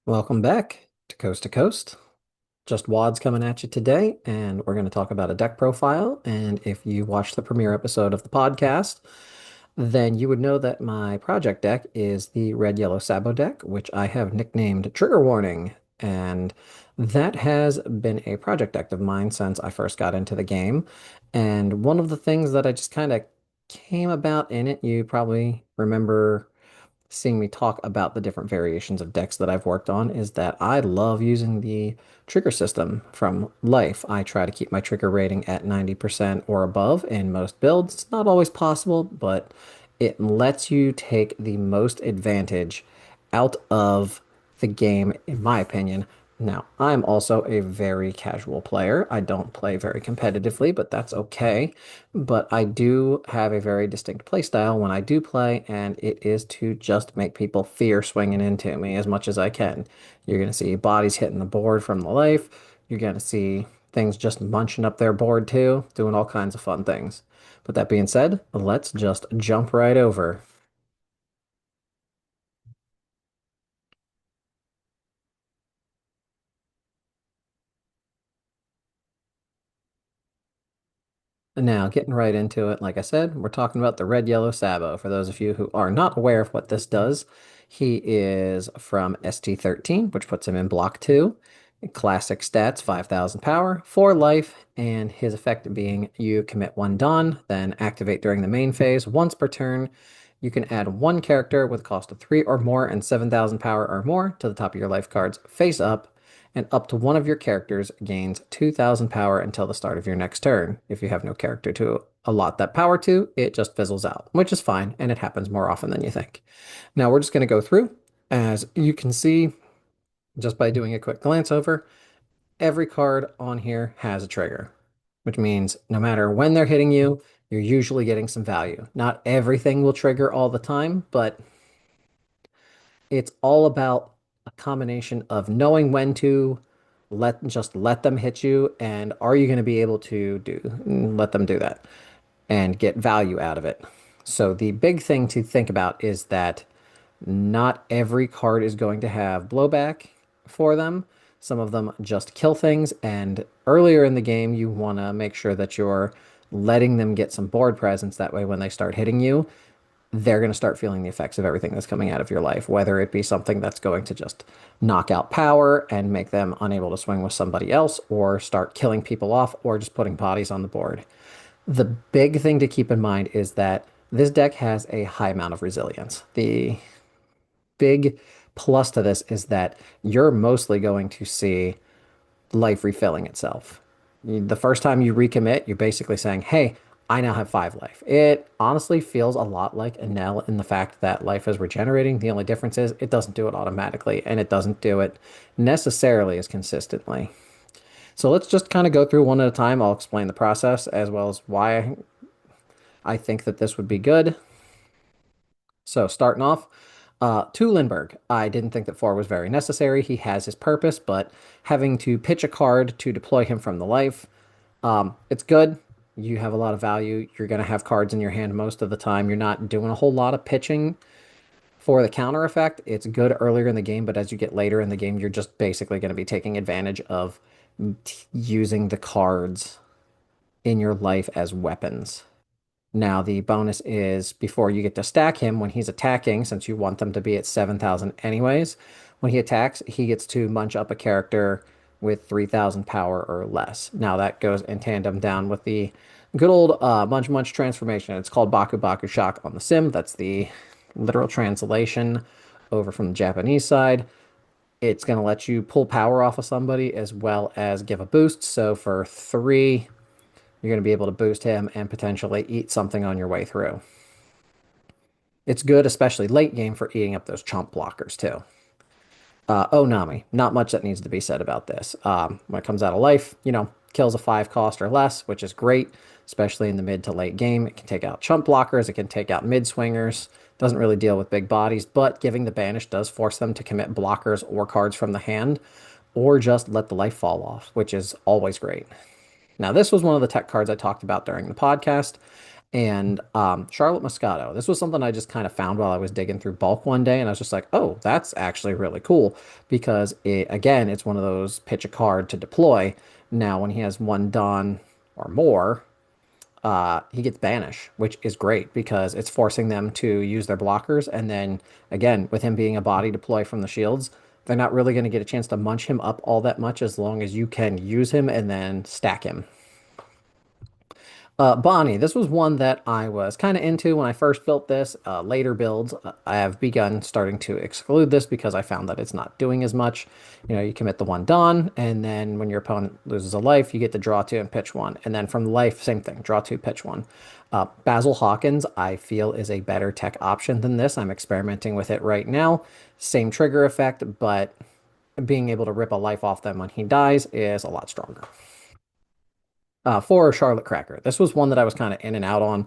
Welcome back to Coast. Just Wads coming at you today, and we're going to talk about a deck profile. And if you watched the premiere episode of the podcast, then you would know that my project deck is the red yellow Sabo deck, which I have nicknamed Trigger Warning. And that has been a project deck of mine since I first got into the game. And one of the things that I just kind of came about in it, you probably remember seeing me talk about the different variations of decks that I've worked on is that I love using the trigger system from Life. I try to keep my trigger rating at 90% or above in most builds. It's not always possible, but it lets you take the most advantage out of the game, in my opinion. Now, I'm also a very casual player. I don't play very competitively, but that's okay. But I do have a very distinct play style when I do play, and it is to just make people fear swinging into me as much as I can. You're going to see bodies hitting the board from the life. You're going to see things just munching up their board too, doing all kinds of fun things. But that being said, let's just jump right over. Now, getting right into it, like I said, we're talking about the red yellow Sabo. For those of you who are not aware of what this does, he is from ST13, which puts him in block 2. Classic stats 5,000 power, 4 life, and his effect being you commit 1 Dawn, then activate during the main phase once per turn. You can add 1 character with a cost of 3 or more and 7,000 power or more to the top of your life cards face up, and up to one of your characters gains 2,000 power until the start of your next turn. If you have no character to allot that power to, it just fizzles out, which is fine, and it happens more often than you think. Now we're just going to go through. As you can see, just by doing a quick glance over, every card on here has a trigger, which means no matter when they're hitting you, you're usually getting some value. Not everything will trigger all the time, but it's all about a combination of knowing when to let them hit you, and are you going to be able to let them do that and get value out of it. So the big thing to think about is that not every card is going to have blowback for them. Some of them just kill things, and earlier in the game, you want to make sure that you're letting them get some board presence. That way, when they start hitting you, they're going to start feeling the effects of everything that's coming out of your life, whether it be something that's going to just knock out power and make them unable to swing with somebody else, or start killing people off, or just putting bodies on the board. The big thing to keep in mind is that this deck has a high amount of resilience. The big plus to this is that you're mostly going to see life refilling itself. The first time you recommit, you're basically saying, hey, I now have 5 life. It honestly feels a lot like a Nell in the fact that life is regenerating. The only difference is it doesn't do it automatically, and it doesn't do it necessarily as consistently. So let's just kind of go through one at a time. I'll explain the process as well as why I think that this would be good. So starting off, to Lindbergh, I didn't think that 4 was very necessary. He has his purpose, but having to pitch a card to deploy him from the life, it's good. You have a lot of value. You're going to have cards in your hand most of the time. You're not doing a whole lot of pitching for the counter effect. It's good earlier in the game, but as you get later in the game, you're just basically going to be taking advantage of using the cards in your life as weapons. Now, the bonus is before you get to stack him, when he's attacking, since you want them to be at 7,000 anyways, when he attacks, he gets to munch up a character with 3,000 power or less. Now, that goes in tandem down with the good old Munch Munch transformation. It's called Baku Baku Shock on the sim. That's the literal translation over from the Japanese side. It's going to let you pull power off of somebody as well as give a boost. So for 3, you're going to be able to boost him and potentially eat something on your way through. It's good, especially late game, for eating up those chump blockers too. Oh, Nami. Not much that needs to be said about this. When it comes out of life, kills a 5 cost or less, which is great, especially in the mid to late game. It can take out chump blockers, it can take out mid swingers. Doesn't really deal with big bodies, but giving the banish does force them to commit blockers or cards from the hand, or just let the life fall off, which is always great. Now, this was one of the tech cards I talked about during the podcast, and Charlotte Moscato. This was something I just kind of found while I was digging through bulk one day, and I was just like, oh, that's actually really cool because again, it's one of those pitch a card to deploy. Now, when he has one Dawn or more, he gets banish, which is great because it's forcing them to use their blockers. And then again, with him being a body deploy from the shields, they're not really going to get a chance to munch him up all that much as long as you can use him and then stack him. Bonnie, this was one that I was kind of into when I first built this. Later builds, I have begun starting to exclude this because I found that it's not doing as much. You know, you commit the one Dawn, and then when your opponent loses a life, you get to draw two and pitch one. And then from the life, same thing, draw two, pitch one. Basil Hawkins, I feel, is a better tech option than this. I'm experimenting with it right now. Same trigger effect, but being able to rip a life off them when he dies is a lot stronger. For Charlotte Cracker. This was one that I was kind of in and out on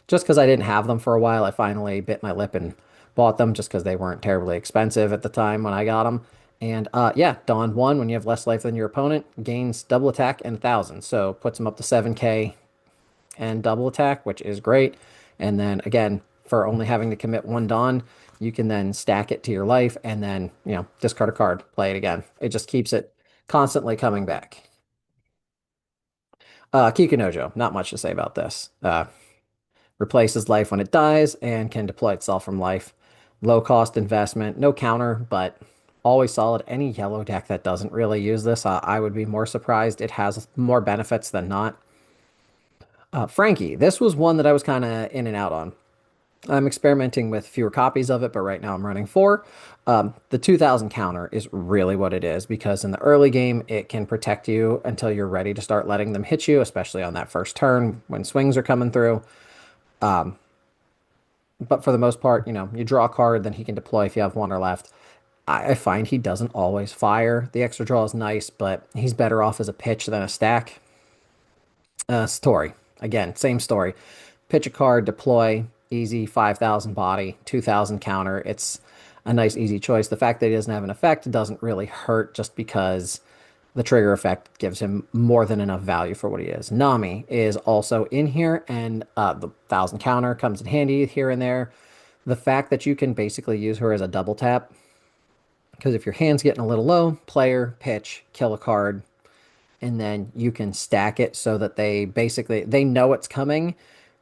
just because I didn't have them for a while. I finally bit my lip and bought them just because they weren't terribly expensive at the time when I got them. And yeah, Dawn 1, when you have less life than your opponent, gains double attack and 1,000. So puts him up to 7k and double attack, which is great. And then again, for only having to commit one Dawn, you can then stack it to your life and then, discard a card, play it again. It just keeps it constantly coming back. Kikunojo, not much to say about this. Replaces life when it dies and can deploy itself from life. Low cost investment, no counter, but always solid. Any yellow deck that doesn't really use this, I would be more surprised. It has more benefits than not. Frankie, this was one that I was kind of in and out on. I'm experimenting with fewer copies of it, but right now I'm running four. The 2000 counter is really what it is because in the early game, it can protect you until you're ready to start letting them hit you, especially on that first turn when swings are coming through. But for the most part, you draw a card, then he can deploy if you have one or left. I find he doesn't always fire. The extra draw is nice, but he's better off as a pitch than a stack. Story. Again, same story. Pitch a card, deploy, easy 5,000 body, 2,000 counter. It's a nice, easy choice. The fact that he doesn't have an effect doesn't really hurt just because the trigger effect gives him more than enough value for what he is. Nami is also in here, and the 1,000 counter comes in handy here and there. The fact that you can basically use her as a double tap, because if your hand's getting a little low, player, pitch, kill a card, and then you can stack it so that they know it's coming,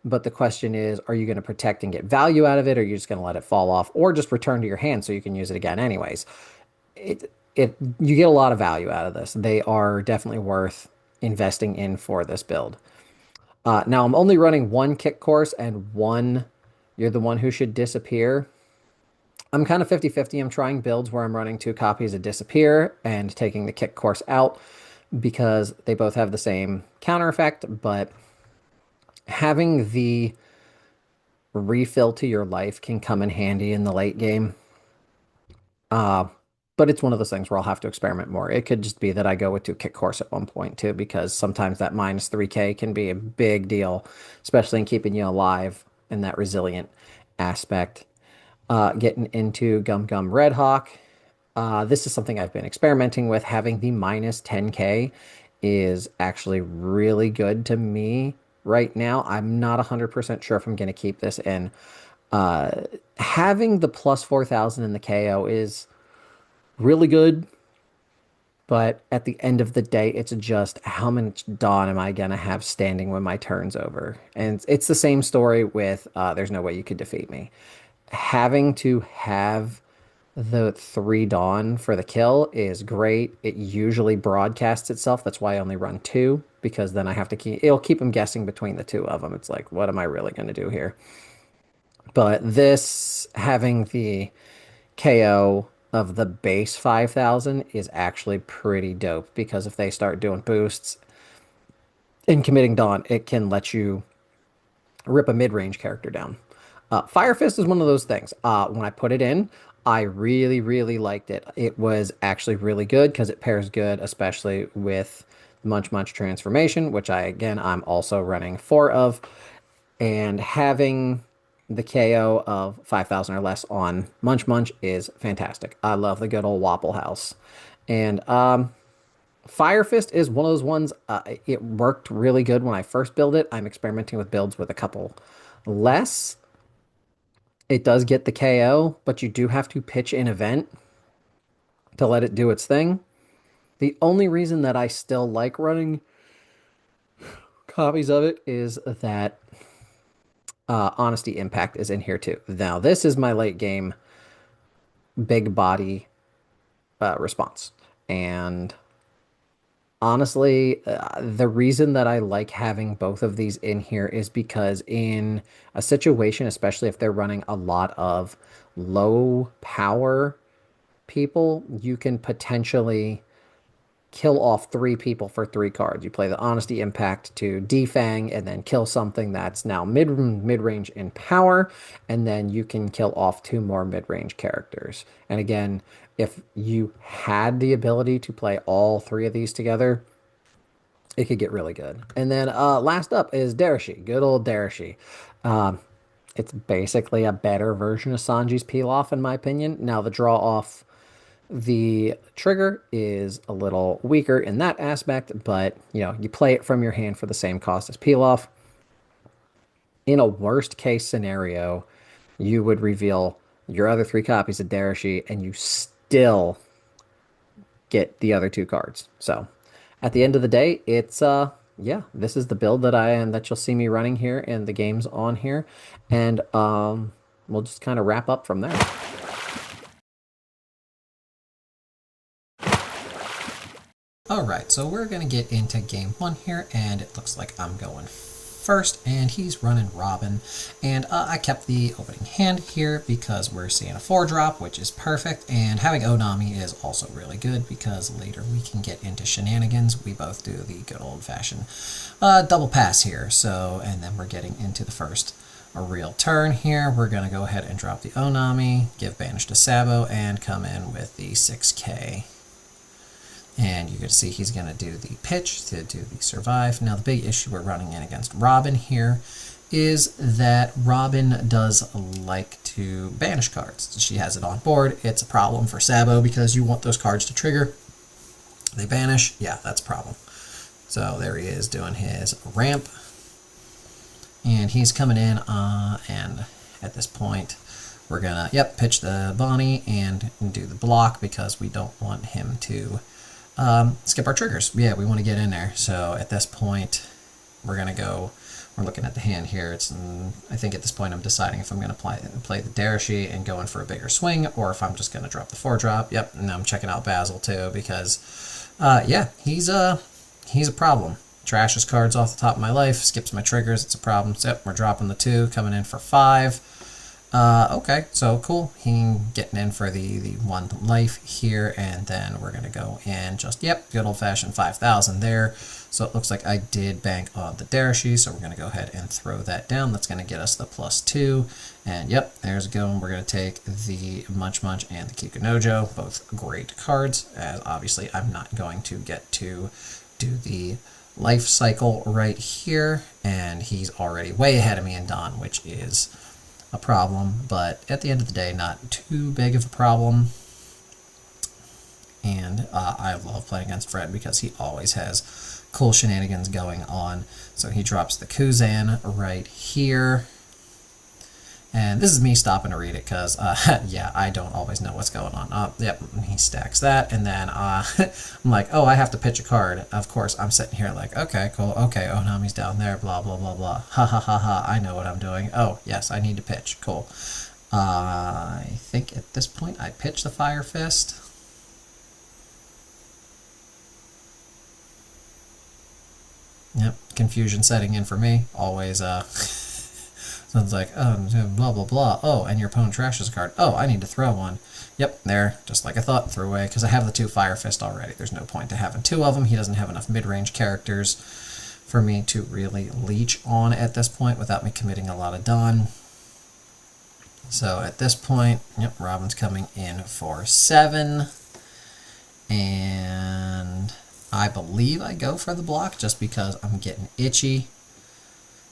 but the question is, are you going to protect and get value out of it, or are you just going to let it fall off, or just return to your hand so you can use it again anyways? You get a lot of value out of this. They are definitely worth investing in for this build. Now I'm only running one kick course and one you're the one who should disappear. I'm kind of 50-50. I'm trying builds where I'm running two copies of disappear and taking the kick course out because they both have the same counter effect, but having the refill to your life can come in handy in the late game. Uh, but it's one of those things where I'll have to experiment more. It could just be that I go with two kick course at one point too, because sometimes that minus 3k can be a big deal, especially in keeping you alive in that resilient aspect. Getting into Gum Gum Red Hawk. This is something I've been experimenting with. Having the minus 10k is actually really good to me right now. I'm not 100% sure if I'm going to keep this in. Uh, Having the plus 4,000 in the KO is really good, but at the end of the day, it's just how much Dawn am I going to have standing when my turn's over? And it's the same story with There's No Way You Could Defeat Me. Having to have the three Dawn for the kill is great. It usually broadcasts itself. That's why I only run two, because then I have to it'll keep them guessing between the two of them. It's like, what am I really going to do here? But this, having the KO of the base 5,000 is actually pretty dope because if they start doing boosts and committing Dawn, it can let you rip a mid-range character down. Fire Fist is one of those things. When I put it in, I really, really liked it. It was actually really good because it pairs good, especially with Munch Munch Transformation, which I'm also running four of. And having the KO of 5,000 or less on Munch Munch is fantastic. I love the good old Wapple House. And Fire Fist is one of those ones. It worked really good when I first built it. I'm experimenting with builds with a couple less. It does get the KO, but you do have to pitch an event to let it do its thing. The only reason that I still like running copies of it is that Honesty Impact is in here too. Now, this is my late game big body response. And honestly, the reason that I like having both of these in here is because in a situation, especially if they're running a lot of low power people, you can potentially kill off three people for three cards. You play the Honesty Impact to defang and then kill something that's now mid range in power, and then you can kill off two more mid range characters. And again, if you had the ability to play all three of these together, it could get really good. And then last up is Darashi, good old Darashi. Um, it's basically a better version of Sanji's Peel Off, in my opinion. Now, the draw off the trigger is a little weaker in that aspect, but you play it from your hand for the same cost as Peel Off. In a worst case scenario, you would reveal your other three copies of Darashi and you still get the other two cards. So at the end of the day, it's yeah, this is the build that I am that you'll see me running here and the game's on here. And we'll just kind of wrap up from there. Alright, so we're going to get into game one here, and it looks like I'm going first, and he's running Robin. And I kept the opening hand here because we're seeing a 4-drop, which is perfect, and having Onami is also really good because later we can get into shenanigans. We both do the good old-fashioned double pass here, so, and then we're getting into the first a real turn here. We're going to go ahead and drop the Onami, give Banish to Sabo, and come in with the 6k. And you can see he's going to do the pitch to do the survive. Now the big issue we're running in against Robin here is that Robin does like to banish cards. She has it on board. It's a problem for Sabo because you want those cards to trigger. They banish. Yeah, that's a problem. So there he is doing his ramp. And he's coming in and at this point we're going to, pitch the Bonnie and do the block because we don't want him to skip our triggers. Yeah, we want to get in there. So at this point, we're going to go, we're looking at the hand here. I think at this point I'm deciding if I'm going to play the Darashi and go in for a bigger swing, or if I'm just going to drop the 4-drop. Yep, and I'm checking out Basil too, because, yeah, he's a problem. Trashes cards off the top of my life, skips my triggers, it's a problem. So, yep, we're dropping the 2, coming in for 5. Okay, so cool. He getting in for the 1 life here, and then we're going to go in just, good old-fashioned 5,000 there. So it looks like I did bank on the Darashi, so we're going to go ahead and throw that down. That's going to get us the +2. And there's a go. And we're going to take the Munch Munch and the Kikunojo, both great cards, as obviously I'm not going to get to do the life cycle right here, and he's already way ahead of me in Dawn, which is a problem, but at the end of the day, not too big of a problem. And I love playing against Fred because he always has cool shenanigans going on. So he drops the Kuzan right here. And this is me stopping to read it because, yeah, I don't always know what's going on. Yep, he stacks that. And then I'm like, oh, I have to pitch a card. Of course, I'm sitting here like, okay, cool. Okay, Onami's down there, blah, blah, blah, blah. Ha, ha, ha, ha. I know what I'm doing. Oh, yes, I need to pitch. Cool. I think at this point I pitch the Fire Fist. Yep, confusion setting in for me. Always, sounds like, oh, blah, blah, blah. Oh, and your opponent trashes a card. Oh, I need to throw one. Yep, there, just like I thought, threw away, because I have the 2 Fire Fist already. There's no point to having 2 of them. He doesn't have enough mid-range characters for me to really leech on at this point without me committing a lot of Dawn. So at this point, Robin's coming in for 7. And I believe I go for the block just because I'm getting itchy.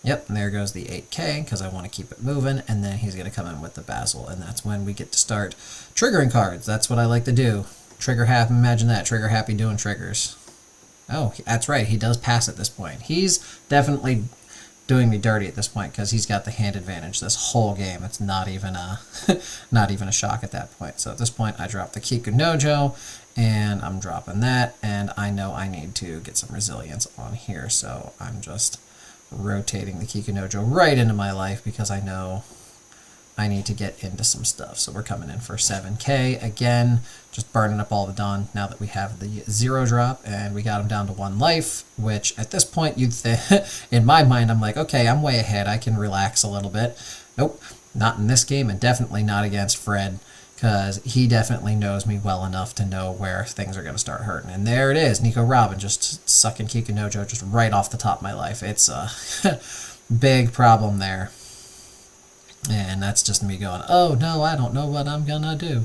Yep, and there goes the 8k because I want to keep it moving, and then he's going to come in with the Basil, and that's when we get to start triggering cards. That's what I like to do. Trigger happy, imagine that, trigger happy doing triggers. Oh, that's right. He does pass at this point. He's definitely doing me dirty at this point because he's got the hand advantage this whole game. It's not even a not even a shock at that point. So at this point, I drop the Kikunojo, and I'm dropping that, and I know I need to get some resilience on here, so I'm just rotating the Kikunojo right into my life because I know I need to get into some stuff. So we're coming in for 7k again, just burning up all the Dawn now that we have the 0 drop, and we got him down to 1 life, which at this point you'd think, in my mind, I'm like, okay, I'm way ahead, I can relax a little bit. Nope, not in this game, and definitely not against Fred, because he definitely knows me well enough to know where things are going to start hurting. And there it is, Nico Robin just sucking Kikunojo just right off the top of my life. It's a big problem there. And that's just me going, oh no, I don't know what I'm gonna do.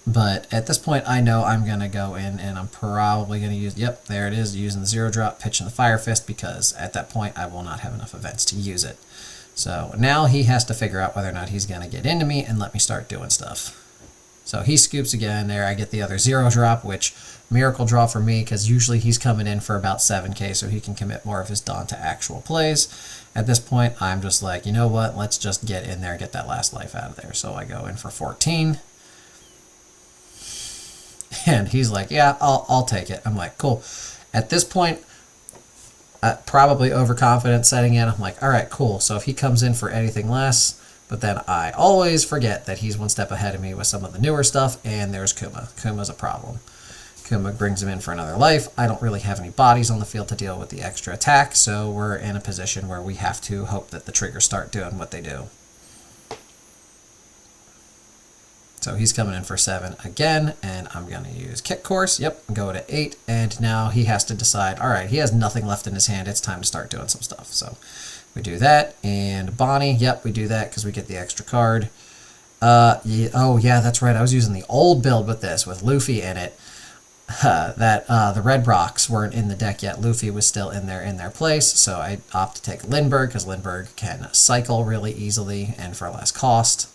But at this point, I know I'm gonna go in and I'm probably gonna use, yep, there it is, using the 0 drop, pitching the Fire Fist, because at that point I will not have enough events to use it. So now he has to figure out whether or not he's gonna get into me and let me start doing stuff. So he scoops again there. I get the other 0 drop, which miracle draw for me because usually he's coming in for about 7k so he can commit more of his Dawn to actual plays. At this point, I'm just like, you know what? Let's just get in there, get that last life out of there. So I go in for 14. And he's like, yeah, I'll take it. I'm like, cool. At this point, probably overconfident setting in. I'm like, all right, cool. So if he comes in for anything less, but then I always forget that he's 1 step ahead of me with some of the newer stuff, and there's Kuma. Kuma's a problem. Kuma brings him in for another life. I don't really have any bodies on the field to deal with the extra attack, so we're in a position where we have to hope that the triggers start doing what they do. So he's coming in for 7 again, and I'm going to use Kick Course. Yep, go to 8, and now he has to decide, all right, he has nothing left in his hand. It's time to start doing some stuff. So we do that, and Bonnie, yep, we do that because we get the extra card. Yeah, oh, yeah, that's right. I was using the old build with this, with Luffy in it. The red rocks weren't in the deck yet. Luffy was still in their place, so I opt to take Lindbergh because Lindbergh can cycle really easily and for less cost.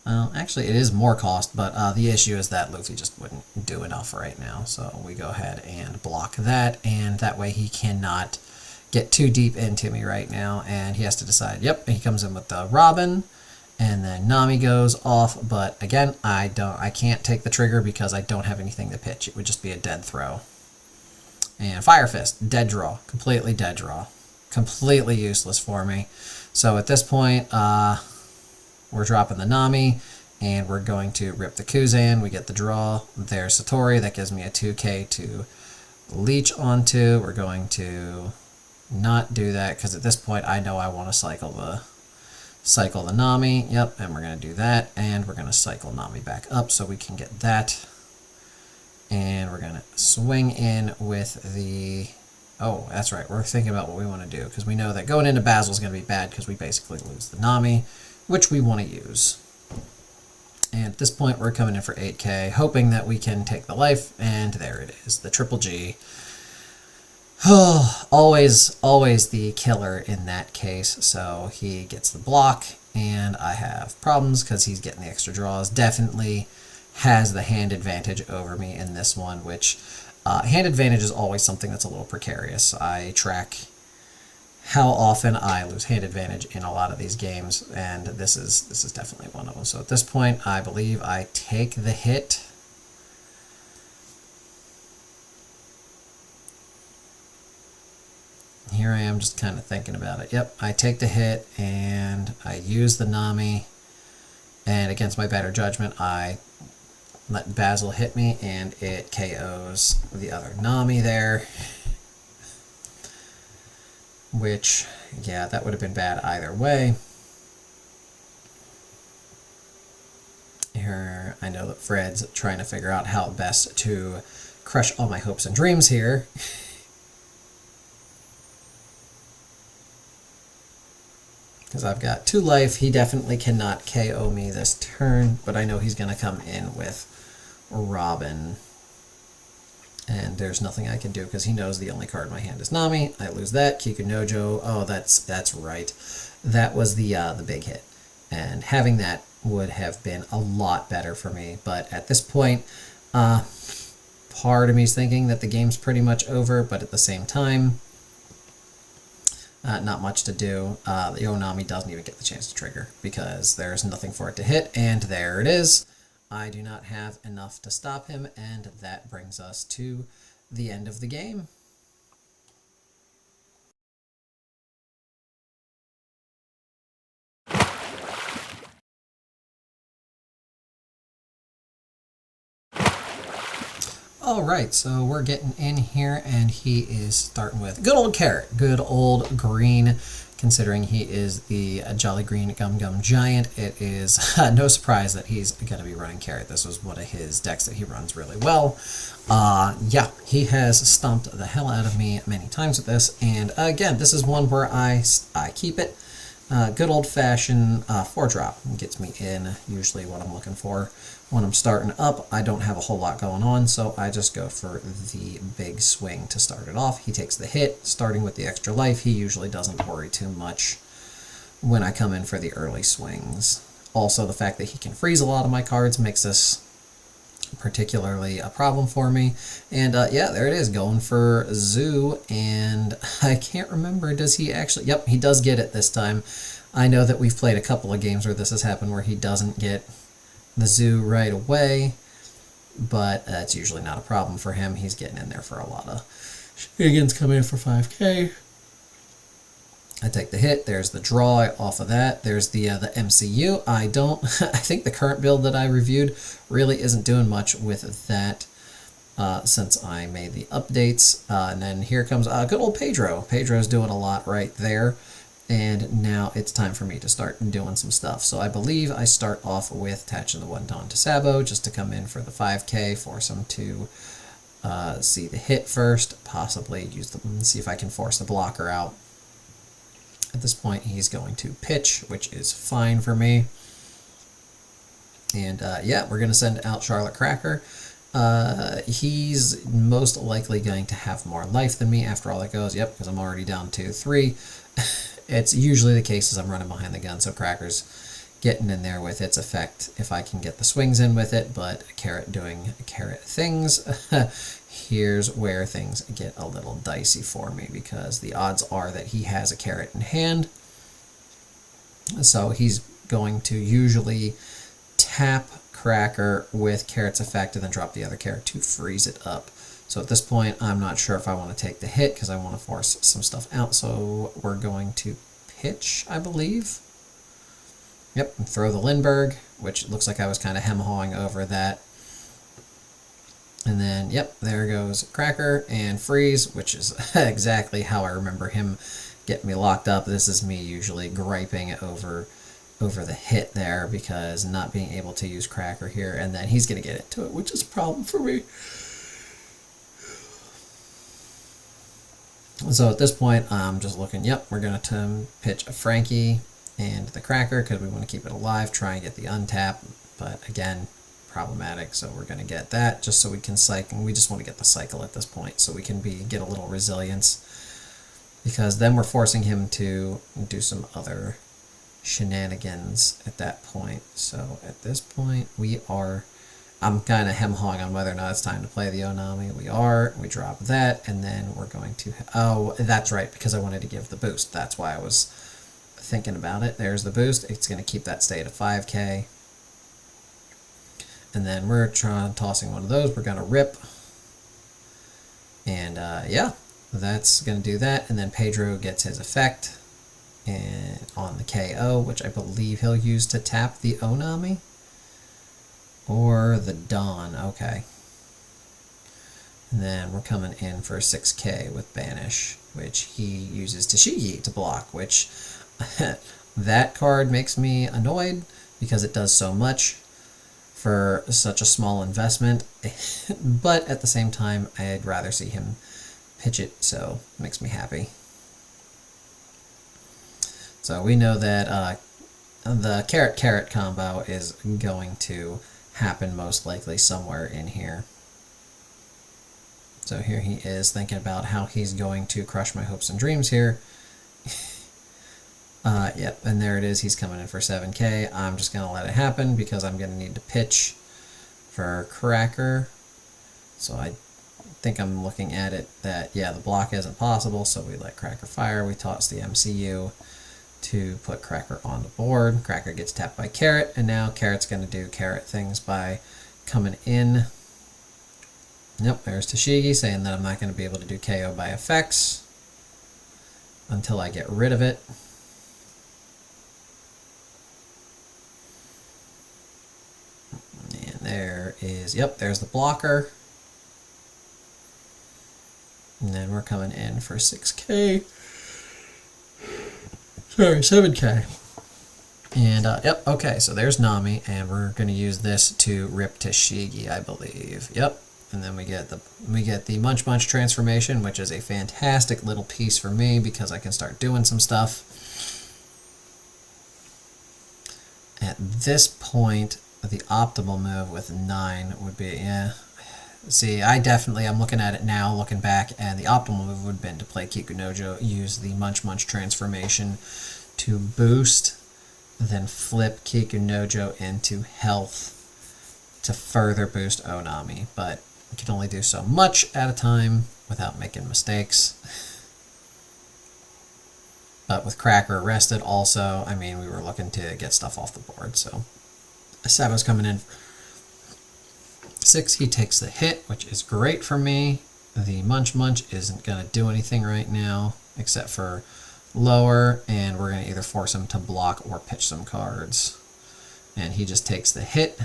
Well, actually, it is more cost, but the issue is that Luffy just wouldn't do enough right now. So we go ahead and block that, and that way he cannot get too deep into me right now, and he has to decide. Yep, he comes in with the Robin, and then Nami goes off, but again, I can't take the trigger because I don't have anything to pitch. It would just be a dead throw. And Fire Fist, dead draw, completely dead draw, completely useless for me. So at this point, we're dropping the Nami, and we're going to rip the Kuzan. We get the draw. There's Satori. That gives me a 2k to leech onto. We're going to not do that because at this point I know I want to cycle the Nami. Yep, and we're going to do that, and we're going to cycle Nami back up so we can get that. And we're going to swing in with the... Oh, that's right. We're thinking about what we want to do because we know that going into Basil is going to be bad because we basically lose the Nami, which we want to use. And at this point, we're coming in for 8k, hoping that we can take the life, and there it is, the Triple G. Oh, always the killer in that case. So he gets the block, and I have problems because he's getting the extra draws. Definitely has the hand advantage over me in this one, which hand advantage is always something that's a little precarious. I track how often I lose hand advantage in a lot of these games, and this is definitely one of them. So at this point, I believe I take the hit. Here I am just kind of thinking about it. Yep, I take the hit, and I use the Nami, and against my better judgment, I let Basil hit me, and it KOs the other Nami there. Which, yeah, that would have been bad either way. Here, I know that Fred's trying to figure out how best to crush all my hopes and dreams here. Because I've got 2 life. He definitely cannot KO me this turn, but I know he's going to come in with Robin. And there's nothing I can do because he knows the only card in my hand is Nami. I lose that. Kikunojo. Oh, that's right. That was the big hit. And having that would have been a lot better for me. But at this point, part of me is thinking that the game's pretty much over, but at the same time, not much to do. The Onami doesn't even get the chance to trigger because there's nothing for it to hit, and there it is. I do not have enough to stop him, and that brings us to the end of the game. All right, so we're getting in here, and he is starting with good old Carrot, good old green. Considering he is the Jolly Green Gum Gum Giant, it is no surprise that he's going to be running Carrot. This was one of his decks that he runs really well. Yeah, he has stomped the hell out of me many times with this, and again, this is one where I keep it. Good old-fashioned 4-drop gets me in usually what I'm looking for. When I'm starting up, I don't have a whole lot going on, so I just go for the big swing to start it off. He takes the hit, starting with the extra life. He usually doesn't worry too much when I come in for the early swings. Also, the fact that he can freeze a lot of my cards makes this particularly a problem for me. And yeah, there it is, going for Zoo, and I can't remember, does he actually, yep, he does get it this time. I know that we've played a couple of games where this has happened where he doesn't get the Zoo right away, but it's usually not a problem for him. He's getting in there for a lot of shenanigans, coming in for 5k. I take the hit. There's the draw off of that. There's the MCU. I think the current build that I reviewed really isn't doing much with that since I made the updates. And then here comes good old Pedro. Pedro's doing a lot right there. And now it's time for me to start doing some stuff. So I believe I start off with attaching the Wonton to Sabo just to come in for the 5k, force him to see the hit first, possibly use see if I can force the blocker out. At this point, he's going to pitch, which is fine for me. And yeah, we're going to send out Charlotte Cracker. He's most likely going to have more life than me after all that goes. Yep, because I'm already down to 3. It's usually the case as I'm running behind the gun, so Cracker's getting in there with its effect if I can get the swings in with it, but Carrot doing Carrot things. Here's where things get a little dicey for me because the odds are that he has a Carrot in hand. So he's going to usually tap Cracker with Carrot's effect and then drop the other Carrot to freeze it up. So at this point, I'm not sure if I want to take the hit because I want to force some stuff out. So we're going to pitch, I believe. Yep, and throw the Lindbergh, which looks like I was kind of hem-hawing over that. And then, yep, there goes Cracker and freeze, which is exactly how I remember him getting me locked up. This is me usually griping over the hit there because not being able to use Cracker here. And then he's going to get into it, which is a problem for me. So at this point, I'm just looking, yep, we're going to pitch a Frankie and the Cracker because we want to keep it alive, try and get the untap, but again, problematic, so we're going to get that just so we can cycle. We just want to get the cycle at this point so we can get a little resilience because then we're forcing him to do some other shenanigans at that point. So at this point, I'm kind of hem-hawing on whether or not it's time to play the Onami. We drop that, and then we're going to, oh, that's right, because I wanted to give the boost. That's why I was thinking about it. There's the boost. It's going to keep that stay at 5k. And then we're tossing one of those. We're going to rip. And yeah, that's going to do that. And then Pedro gets his effect and on the KO, which I believe he'll use to tap the Onami. Or the Dawn, okay. And then we're coming in for 6k with Banish, which he uses Tashigi to block, which that card makes me annoyed because it does so much for such a small investment. But at the same time, I'd rather see him pitch it, so it makes me happy. So we know that the Carrot combo is going to happen most likely somewhere in here. So here he is thinking about how he's going to crush my hopes and dreams here. Yep, and there it is. He's coming in for 7k. I'm just going to let it happen because I'm going to need to pitch for Cracker. So I think I'm looking at it that, yeah, the block isn't possible, so we let Cracker fire. We toss the MCU to put Cracker on the board. Cracker gets tapped by Carrot, and now Carrot's going to do Carrot things by coming in. Yep, there's Tashigi saying that I'm not going to be able to do KO by effects until I get rid of it. And there is, yep, there's the blocker. And then we're coming in for 6K. Sorry, 7K. And, yep, okay, so there's Nami, and we're going to use this to rip Tashigi, I believe. Yep, and then we get the Munch Munch transformation, which is a fantastic little piece for me because I can start doing some stuff. At this point, the optimal move with 9 would be, yeah. See, I'm looking at it now, looking back, and the optimal move would have been to play Kikunojo, use the Munch Munch transformation to boost, then flip Kikunojo into health to further boost Onami. But you can only do so much at a time without making mistakes. But with Cracker arrested also, I mean, we were looking to get stuff off the board, so Sabo's coming in 6, he takes the hit, which is great for me. The Munch Munch isn't going to do anything right now, except for lower, and we're going to either force him to block or pitch some cards. And he just takes the hit,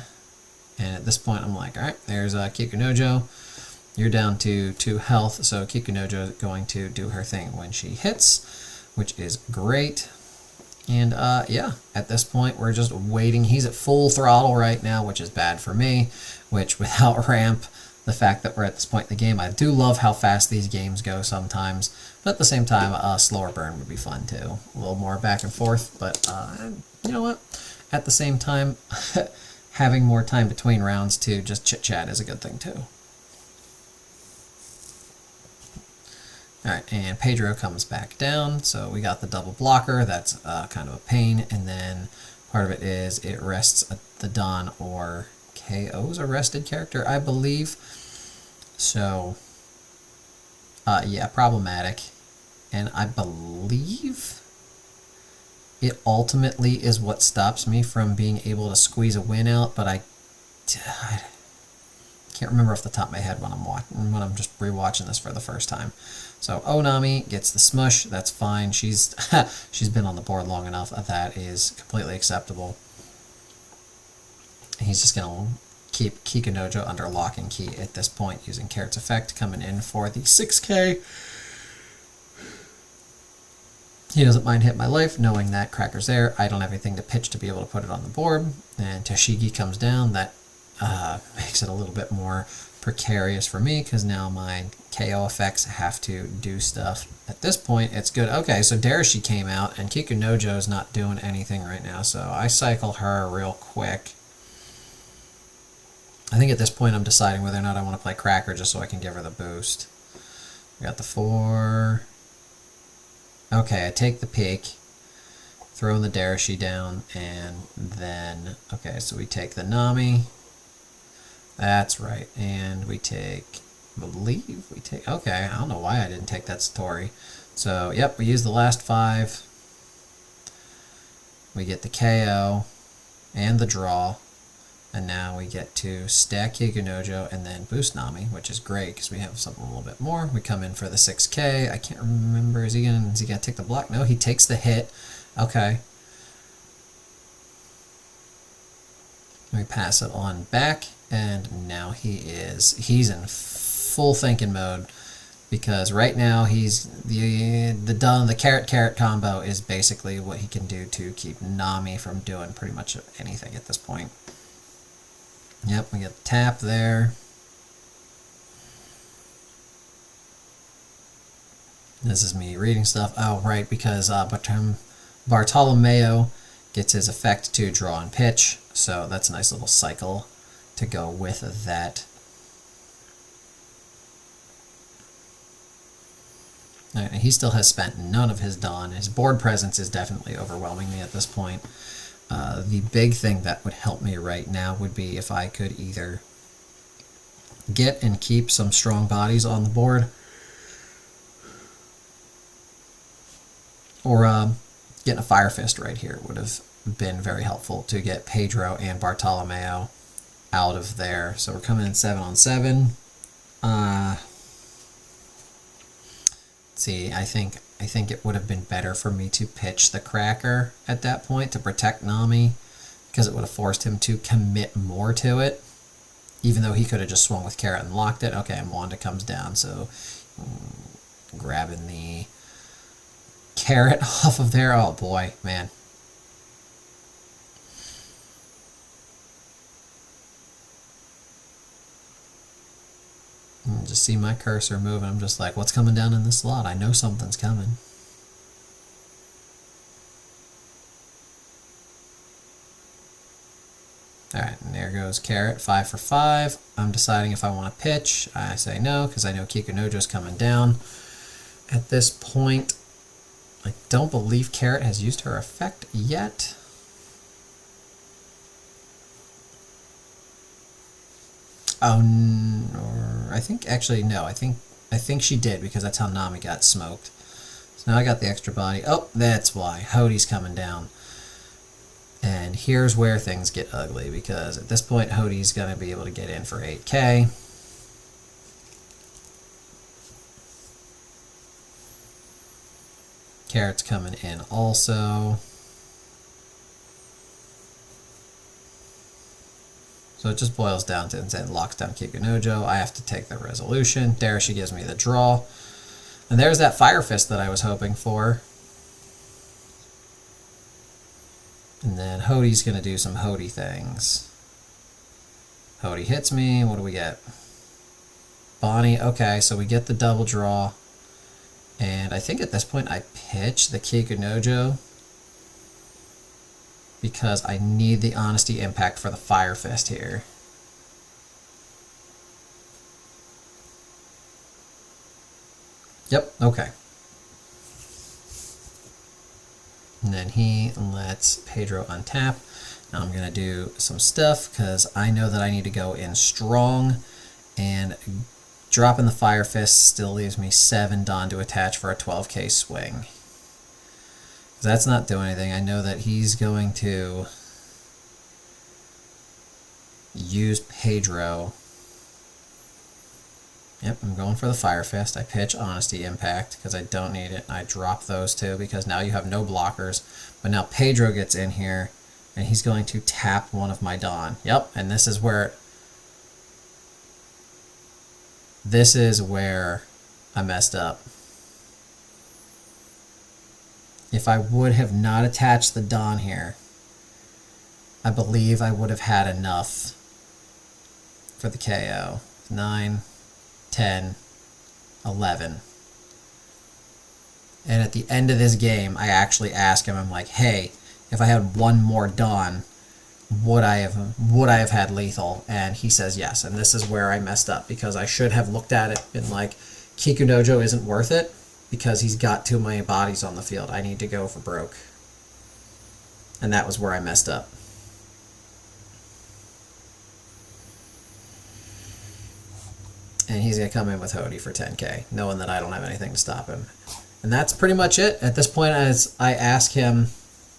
and at this point I'm like, alright, there's Kikunojo. You're down to 2 health, so Kikunojo is going to do her thing when she hits, which is great. And yeah, at this point we're just waiting. He's at full throttle right now, which is bad for me, which without ramp, the fact that we're at this point in the game, I do love how fast these games go sometimes, but at the same time, a slower burn would be fun too. A little more back and forth, but you know what? At the same time, having more time between rounds to just chit-chat is a good thing too. Alright, and Pedro comes back down, so we got the double blocker. That's kind of a pain, and then part of it is it rests at the Don or KO's arrested character, I believe. So, yeah, problematic. And I believe it ultimately is what stops me from being able to squeeze a win out, but I can't remember off the top of my head when I'm just rewatching this for the first time. So Onami gets the smush. That's fine. She's been on the board long enough. That is completely acceptable. He's just gonna keep Kikunojo under lock and key at this point using Carrot's effect, coming in for the 6K. He doesn't mind hitting my life, knowing that Cracker's there. I don't have anything to pitch to be able to put it on the board. And Tashigi comes down. That makes it a little bit more precarious for me because now my KO effects have to do stuff. At this point, it's good. Okay, so Darashi came out, and Kikunojo's not doing anything right now, so I cycle her real quick. I think at this point I'm deciding whether or not I want to play Cracker just so I can give her the boost. We got the 4. Okay, I take the peek, throwing the Darashi down, and then, okay, so we take the Nami. That's right, and we take, okay, I don't know why I didn't take that Satori. So, yep, we use the last 5. We get the KO and the draw, and now we get to stack Kikunojo and then boost Nami, which is great because we have something a little bit more. We come in for the 6K. I can't remember, is he gonna take the block? No, he takes the hit. Okay. We pass it on back. And now he's in full thinking mode because right now he's the carrot combo is basically what he can do to keep Nami from doing pretty much anything at this point. Yep, we get the tap there. This is me reading stuff. Oh, right, because Bartolomeo gets his effect to draw and pitch, so that's a nice little cycle to go with that. And he still has spent none of his Dawn. His board presence is definitely overwhelming me at this point. The big thing that would help me right now would be if I could either get and keep some strong bodies on the board. Or getting a Fire Fist right here would have been very helpful to get Pedro and Bartolomeo out of there. So we're coming in 7 on 7. See, I think it would have been better for me to pitch the Cracker at that point to protect Nami, because it would have forced him to commit more to it, even though he could have just swung with Carrot and locked it. Okay, and Wanda comes down, so grabbing the Carrot off of there. Oh boy, man. Just see my cursor move, and I'm just like, what's coming down in this slot? I know something's coming. Alright, and there goes Carrot, 5 for 5. I'm deciding if I want to pitch. I say no, because I know Kikunojo's coming down. At this point, I don't believe Carrot has used her effect yet. Oh, no, I think, actually, no, I think she did, because that's how Nami got smoked. So now I got the extra body. Oh, that's why. Hody's coming down. And here's where things get ugly, because at this point, Hody's going to be able to get in for 8k. Carrot's coming in also. So it just boils down to, and locks down Kikunojo. I have to take the resolution. There she gives me the draw. And there's that Fire Fist that I was hoping for. And then Hody's going to do some Hody things. Hody hits me. What do we get? Bonnie. Okay, so we get the double draw. And I think at this point I pitch the Kikunojo, because I need the Honesty Impact for the Fire Fist here. Yep, okay. And then he lets Pedro untap. Now I'm going to do some stuff, because I know that I need to go in strong, and dropping the Fire Fist still leaves me 7 Dawn to attach for a 12k swing. That's not doing anything. I know that he's going to use Pedro. Yep, I'm going for the Fire Fist. I pitch Honesty Impact because I don't need it. I drop those two because now you have no blockers. But now Pedro gets in here, and he's going to tap one of my Dawn. Yep, and this is where I messed up. If I would have not attached the Dawn here, I believe I would have had enough for the KO. 9, 10, 11. And at the end of this game, I actually ask him, I'm like, hey, if I had one more Dawn, would I have had lethal? And he says yes. And this is where I messed up, because I should have looked at it and like, Kikunojo isn't worth it, because he's got too many bodies on the field. I need to go for broke. And that was where I messed up. And he's going to come in with Hody for 10k, knowing that I don't have anything to stop him. And that's pretty much it. At this point, as I ask him,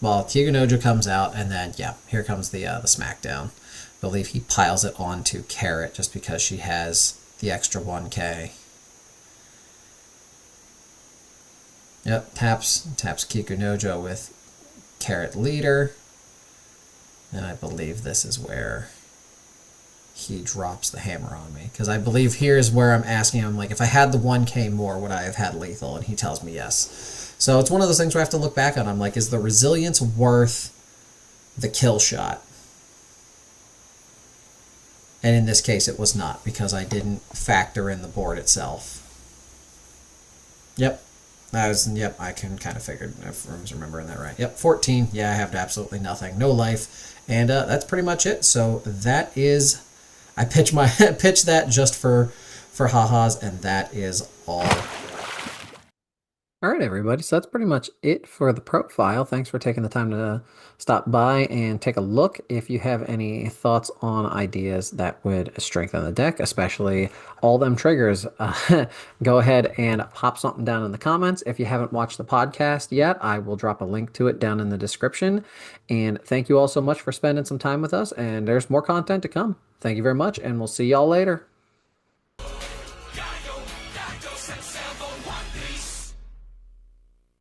well, Kikunojo comes out, and then, yeah, here comes the smackdown. I believe he piles it onto Carrot just because she has the extra 1k. Yep, taps Kikunojo with Carrot Leader. And I believe this is where he drops the hammer on me. Because I believe here's where I'm asking him, like, if I had the 1k more, would I have had lethal? And he tells me yes. So it's one of those things where I have to look back on. I'm like, is the resilience worth the kill shot? And in this case, it was not, because I didn't factor in the board itself. Yep. Yep, I can kind of figure if I'm remembering that right. Yep, 14. Yeah, I have absolutely nothing. No life. And that's pretty much it. So that is, I pitch that just for ha-has, and that is all. All right, everybody. So that's pretty much it for the profile. Thanks for taking the time to stop by and take a look. If you have any thoughts on ideas that would strengthen the deck, especially all them triggers, go ahead and pop something down in the comments. If you haven't watched the podcast yet, I will drop a link to it down in the description. And thank you all so much for spending some time with us. And there's more content to come. Thank you very much, and we'll see y'all later.